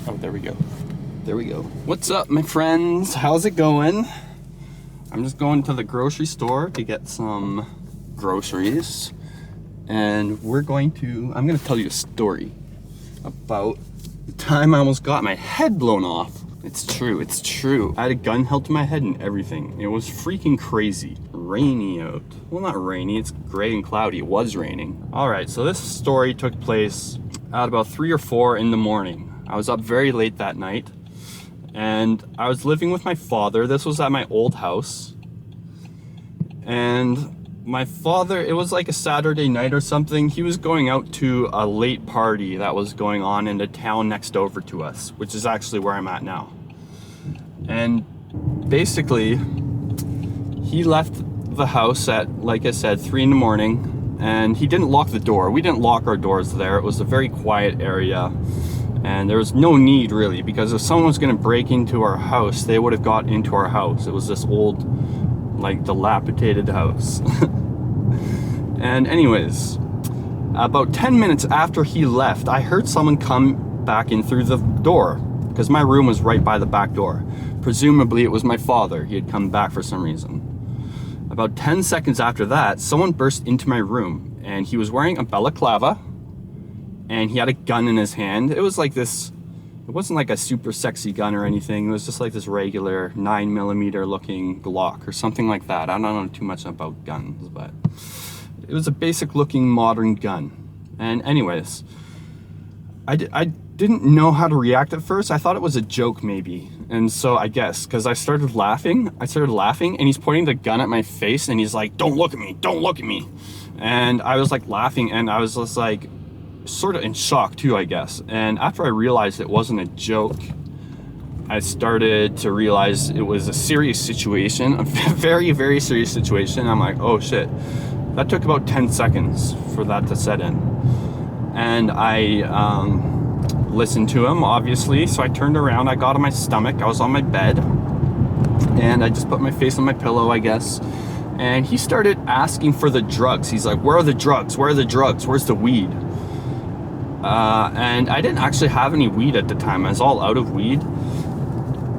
Oh, there we go. There we go. What's up, my friends? How's it going? I'm just going to the grocery store to get some groceries. And I'm going to tell you a story about the time I almost got my head blown off. It's true. I had a gun held to my head and everything. It was freaking crazy. Rainy out. Well, not rainy, it's gray and cloudy. It was raining. All right, so this story took place at about 3 or 4 in the morning. I was up very late that night, and I was living with my father. This was at my old house. And my father, it was like a Saturday night or something. He was going out to a late party that was going on in the town next over to us, which is actually where I'm at now. And basically, he left the house at, like I said, 3 in the morning, and he didn't lock the door. We didn't lock our doors there. It was a very quiet area, and there was no need really, because if someone was going to break into our house, they would have got into our house. It was this old, like, dilapidated house. And anyways, about 10 minutes after he left, I heard someone come back in through the door, because my room was right by the back door. Presumably it was my father. He had come back for some reason. About 10 seconds after that, someone burst into my room, and he was wearing a balaclava, and he had a gun in his hand. It was like this, it wasn't like a super sexy gun or anything. It was just like this regular 9mm looking Glock or something like that. I don't know too much about guns, but it was a basic looking modern gun. And anyways, I didn't know how to react at first. I thought it was a joke maybe. And so I guess, because I started laughing, and he's pointing the gun at my face, and he's like, "Don't look at me, don't look at me." And I was like laughing, and I was just like, sort of in shock too, I guess. And after I realized it wasn't a joke, I started to realize it was a serious situation, a very, very serious situation. I'm like, oh shit. That took about 10 seconds for that to set in. And I listened to him, obviously. So I turned around, I got on my stomach, I was on my bed, and I just put my face on my pillow, I guess. And he started asking for the drugs. He's like, "Where are the drugs? Where are the drugs? Where's the weed?" And I didn't actually have any weed at the time. I was all out of weed.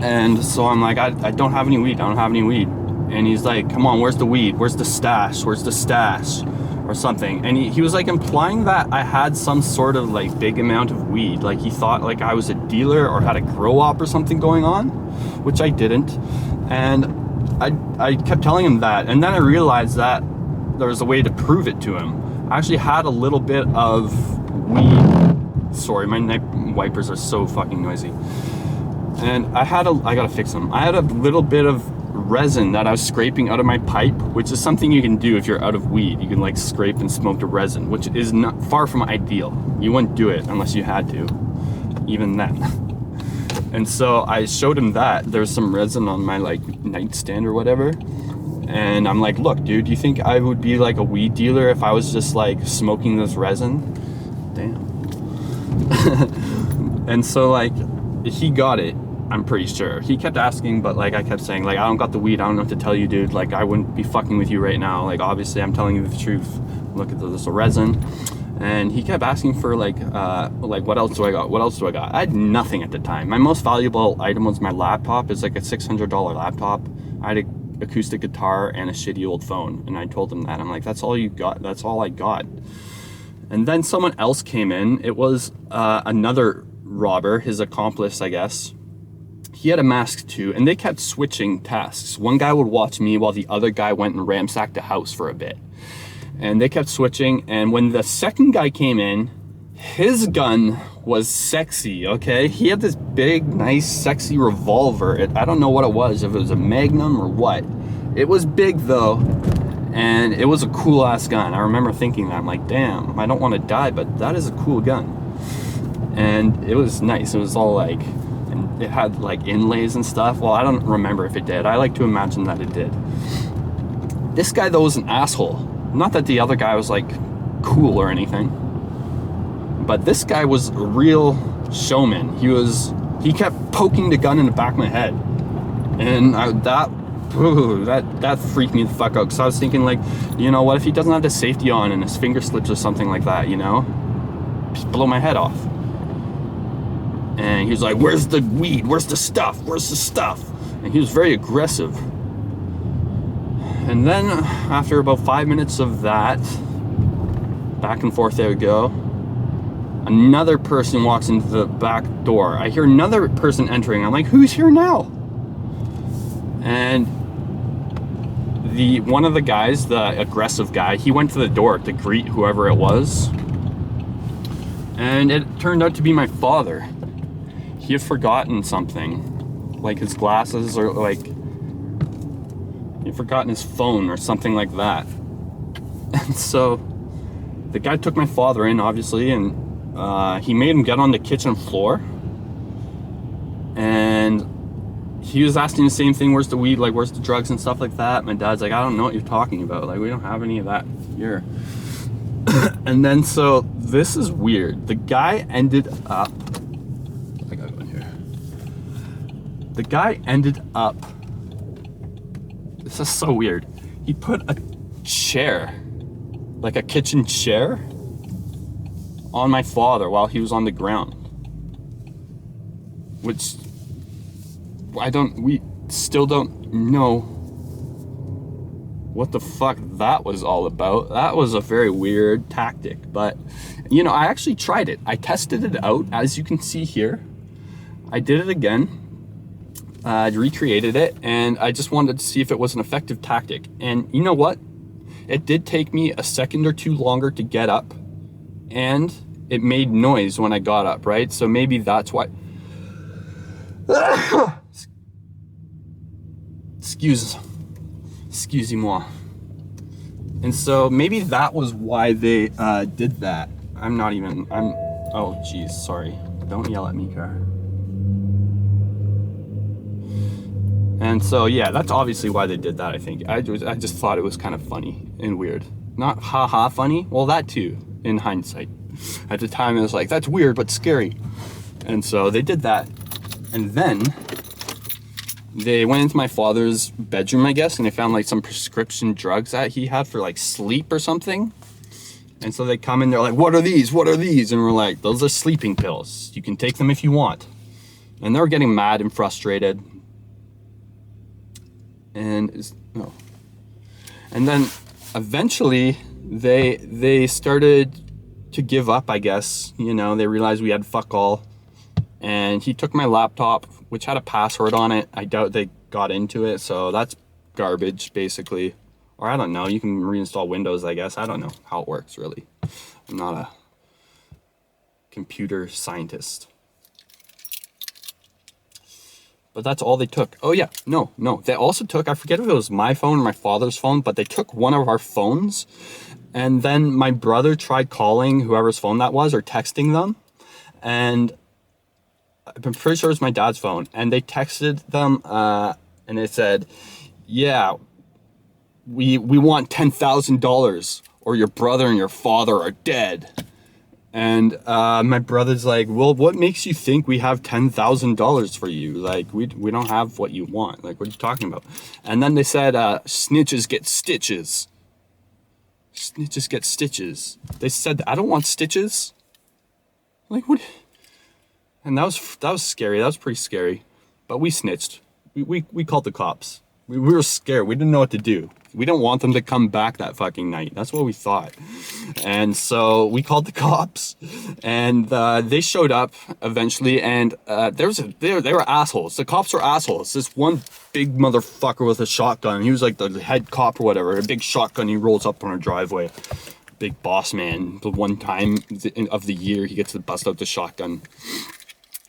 And so I'm like, I don't have any weed. I don't have any weed. And he's like, "Come on, where's the weed? Where's the stash? Where's the stash?" Or something. And he was like implying that I had some sort of like big amount of weed. Like he thought like I was a dealer or had a grow op or something going on, which I didn't. And I kept telling him that. And then I realized that there was a way to prove it to him. I actually had a little bit of weed. Sorry, my neck wipers are so fucking noisy. And I gotta fix them. I had a little bit of resin that I was scraping out of my pipe, which is something you can do if you're out of weed. You can like scrape and smoke the resin, which is not far from ideal. You wouldn't do it unless you had to, even then. And so I showed him that there's some resin on my like nightstand or whatever. And I'm like, "Look, dude, do you think I would be like a weed dealer if I was just like smoking this resin?" Damn. And so like he got it, I'm pretty sure. He kept asking, but like I kept saying like, "I don't got the weed, I don't know what to tell you, dude. Like I wouldn't be fucking with you right now. Like obviously I'm telling you the truth. Look at this resin." And he kept asking for like what else do I got? What else do I got? I had nothing at the time. My most valuable item was my laptop. It's like a $600 laptop. I had an acoustic guitar and a shitty old phone. And I told him that. I'm like, "That's all you got? That's all I got." And then someone else came in. It was another robber, his accomplice, I guess. He had a mask too, and they kept switching tasks. One guy would watch me while the other guy went and ransacked the house for a bit. And they kept switching, and when the second guy came in, his gun was sexy, okay? He had this big, nice, sexy revolver. I don't know what it was, if it was a Magnum or what. It was big though, and it was a cool ass gun. I remember thinking that, I'm like, damn, I don't want to die, but that is a cool gun. And it was nice. It was all like, and it had like inlays and stuff. Well, I don't remember if it did. I like to imagine that it did. This guy though was an asshole. Not that the other guy was like cool or anything, but this guy was a real showman. He kept poking the gun in the back of my head, and that freaked me the fuck out, because I was thinking like, you know, what if he doesn't have the safety on and his finger slips or something like that, you know? Just blow my head off. And he was like, where's the weed? Where's the stuff? Where's the stuff? And he was very aggressive. And then after about 5 minutes of that, back and forth they would go, another person walks into the back door. I hear another person entering. I'm like, who's here now? And one of the guys, the aggressive guy, he went to the door to greet whoever it was. And it turned out to be my father. He had forgotten something, like his glasses, or like he had forgotten his phone or something like that. And so the guy took my father in, obviously, and he made him get on the kitchen floor. And he was asking the same thing, where's the weed, like where's the drugs and stuff like that. My dad's like, I don't know what you're talking about, like we don't have any of that here. And then, so this is weird. The guy ended up, I gotta go in here. The guy ended up, this is so weird. He put a chair, like a kitchen chair, on my father while he was on the ground. Which, we still don't know what the fuck that was all about. That was a very weird tactic, but you know, I actually tried it. I tested it out, as you can see here. I did it again, recreated it, and I just wanted to see if it was an effective tactic. And you know what? It did take me a second or two longer to get up, and it made noise when I got up, right? So maybe that's why. Excusez-moi. And so maybe that was why they did that. Oh geez, sorry. Don't yell at me, car. And so yeah, that's obviously why they did that, I think. I just thought it was kind of funny and weird. Not haha funny, well that too, in hindsight. At the time it was like, that's weird but scary. And so they did that. And then they went into my father's bedroom, I guess, and they found like some prescription drugs that he had for like sleep or something. And so they come in, they're like, what are these? What are these? And we're like, those are sleeping pills. You can take them if you want. And they were getting mad and frustrated. And then eventually they started to give up, I guess. You know, they realized we had fuck all. And he took my laptop, which had a password on it. I doubt they got into it, so that's garbage, basically. Or I don't know, you can reinstall Windows, I guess. I don't know how it works, really. I'm not a computer scientist. But that's all they took. Oh yeah, no. They also took, I forget if it was my phone or my father's phone, but they took one of our phones. And then my brother tried calling whoever's phone that was, or texting them. And I'm pretty sure it was my dad's phone, and they texted them, and it said, yeah, we want $10,000 or your brother and your father are dead. And my brother's like, well, what makes you think we have $10,000 for you? Like, we don't have what you want. Like, what are you talking about? And then they said, snitches get stitches. Snitches get stitches. They said, I don't want stitches. Like, what? And that was scary. That was pretty scary. But we snitched. We called the cops. We were scared. We didn't know what to do. We didn't want them to come back that fucking night. That's what we thought. And so we called the cops, and they showed up eventually. And they were assholes. The cops were assholes. This one big motherfucker with a shotgun. He was like the head cop or whatever. A big shotgun. He rolls up on our driveway. Big boss man. The one time of the year he gets to bust out the shotgun.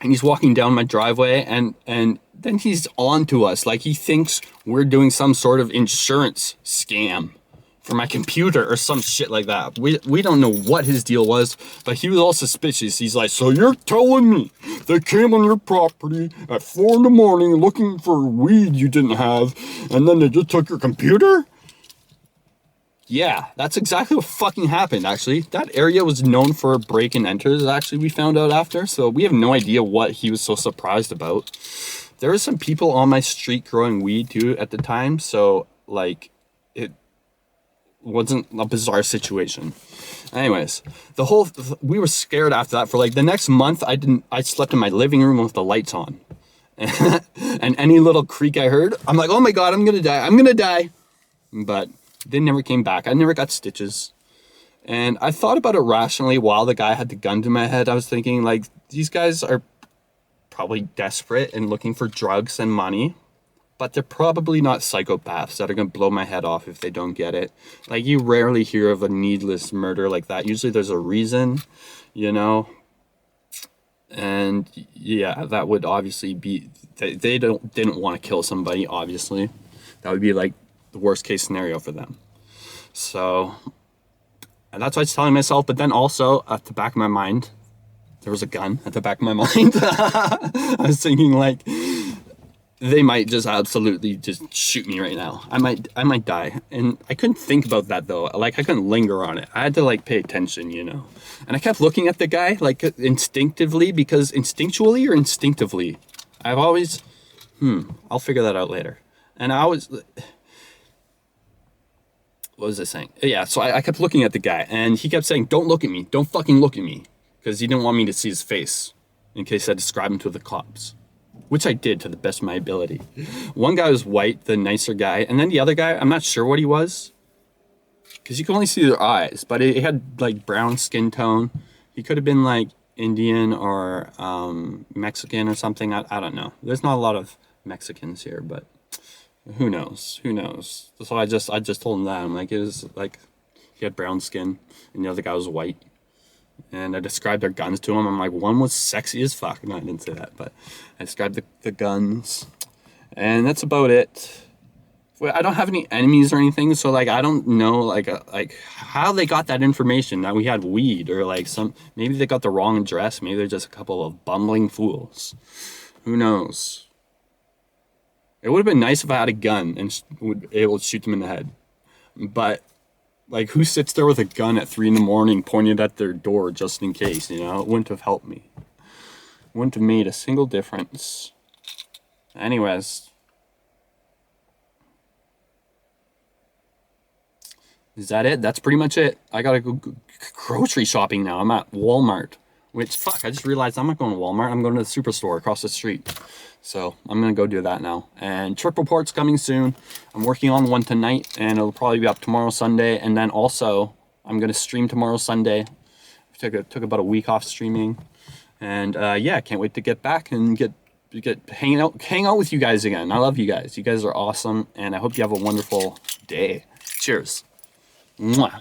And he's walking down my driveway, and then he's on to us like he thinks we're doing some sort of insurance scam for my computer or some shit like that. We don't know what his deal was, but he was all suspicious. He's like, so you're telling me they came on your property at 4 in the morning looking for weed you didn't have, and then they just took your computer? Yeah, that's exactly what fucking happened, actually. That area was known for break and enters, actually, we found out after. So we have no idea what he was so surprised about. There were some people on my street growing weed, too, at the time. So, like, it wasn't a bizarre situation. Anyways, we were scared after that for like the next month. I slept in my living room with the lights on. And any little creak I heard, I'm like, oh my God, I'm gonna die. I'm gonna die. But they never came back. I never got stitches. And I thought about it rationally while the guy had the gun to my head. I was thinking, like, these guys are probably desperate and looking for drugs and money, but they're probably not psychopaths that are going to blow my head off if they don't get it. Like, you rarely hear of a needless murder like that. Usually there's a reason, you know? And yeah, that would obviously be, they didn't want to kill somebody, obviously. That would be like the worst case scenario for them. So, and that's what I was telling myself. But then also at the back of my mind, there was a gun at the back of my mind. I was thinking, like, they might just absolutely just shoot me right now. I might die. And I couldn't think about that though. Like, I couldn't linger on it. I had to like pay attention, you know. And I kept looking at the guy like instinctively, because instinctually or instinctively, I've always, I'll figure that out later. And I was, what was I saying? Yeah, so I kept looking at the guy and he kept saying, don't look at me. Don't fucking look at me. Because he didn't want me to see his face in case I described him to the cops. Which I did to the best of my ability. One guy was white, the nicer guy. And then the other guy, I'm not sure what he was. Because you can only see their eyes. But he had like brown skin tone. He could have been like Indian or Mexican or something. I don't know. There's not a lot of Mexicans here, but who knows? Who knows? So I just told him that. I'm like, it was like, he had brown skin and the other guy was white. And I described their guns to him. I'm like, one was sexy as fuck. No, I didn't say that, but I described the guns. And that's about it. I don't have any enemies or anything, so like I don't know like how they got that information that we had weed, or like maybe they got the wrong address. Maybe they're just a couple of bumbling fools. Who knows? It would have been nice if I had a gun and would be able to shoot them in the head. But like, who sits there with a gun at 3 a.m. pointed at their door just in case, you know? It wouldn't have helped me. Wouldn't have made a single difference. Anyways. Is that it? That's pretty much it. I gotta go grocery shopping now. I'm at Walmart. Which, fuck, I just realized I'm not going to Walmart. I'm going to the Superstore across the street. So I'm going to go do that now. And trip report's coming soon. I'm working on one tonight, and it'll probably be up tomorrow, Sunday. And then also, I'm going to stream tomorrow, Sunday. Took about a week off streaming. And yeah, can't wait to get back and get hang out with you guys again. I love you guys. You guys are awesome, and I hope you have a wonderful day. Cheers. Mwah.